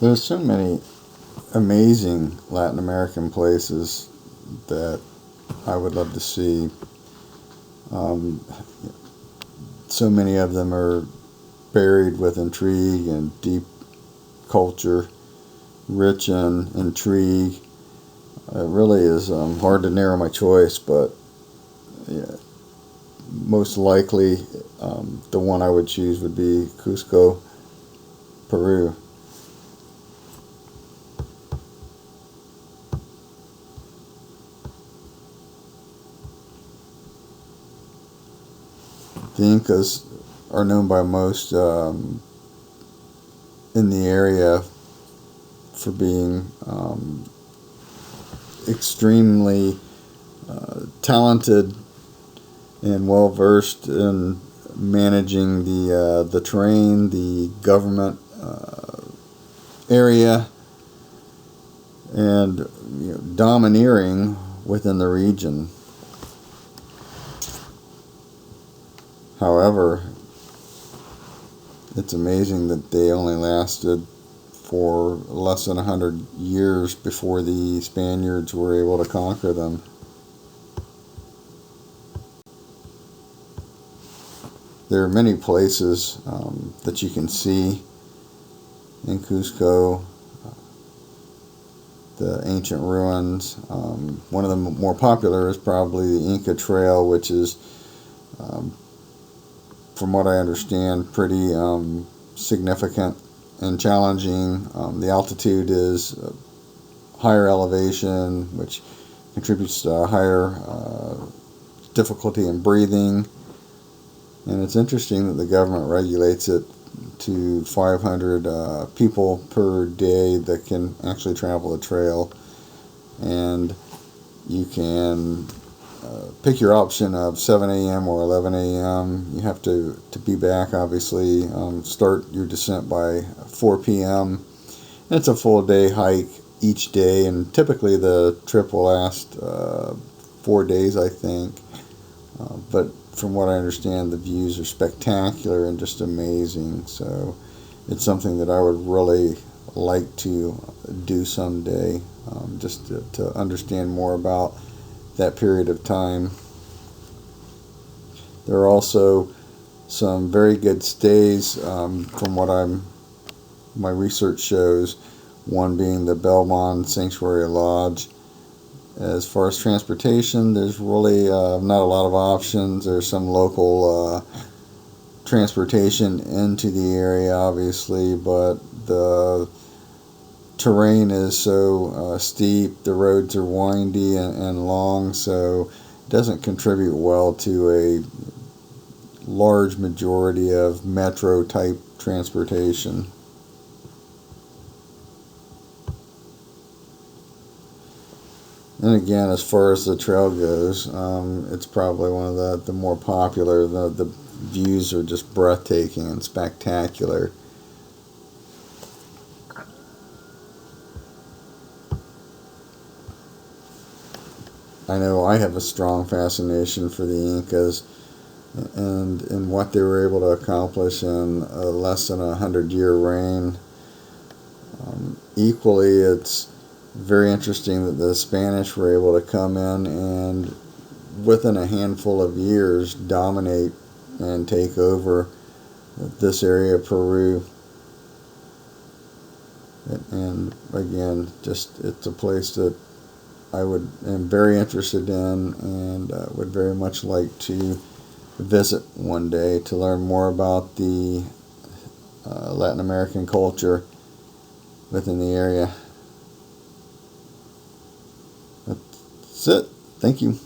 There's so many amazing Latin American places that I would love to see. Um, so many of them are buried with intrigue and deep culture, rich in intrigue. It really is hard to narrow my choice, but yeah, most likely the one I would choose would be Cusco, Peru. The Incas are known by most in the area for being extremely talented and well versed in managing the terrain, the government area, and domineering within the region. However, it's amazing that they only lasted for less than 100 years before the Spaniards were able to conquer them. There are many places that you can see in Cusco, the ancient ruins. One of the more popular is probably the Inca Trail, which is, from what I understand, pretty significant and challenging. The altitude is higher elevation, which contributes to a higher difficulty in breathing. And it's interesting that the government regulates it to 500 people per day that can actually travel the trail. And you can pick your option of 7 a.m. or 11 a.m. You have to be back, obviously. Start your descent by 4 p.m. And it's a full day hike each day, and typically the trip will last 4 days, I think. But from what I understand, the views are spectacular and just amazing. So it's something that I would really like to do someday, just to understand more about that period of time. There are also some very good stays, from what my research shows, one being the Belmont Sanctuary Lodge. As far as transportation, there's really not a lot of options. There's some local transportation into the area, obviously, but the terrain is so steep, the roads are windy and long, so it doesn't contribute well to a large majority of metro type transportation. And again, as far as the trail goes, it's probably one of the more popular. The views are just breathtaking and spectacular. I know I have a strong fascination for the Incas and what they were able to accomplish in a less than 100-year reign. Equally, it's very interesting that the Spanish were able to come in and within a handful of years dominate and take over this area of Peru. And again, just it's a place that am very interested in and would very much like to visit one day to learn more about the Latin American culture within the area. That's it. Thank you.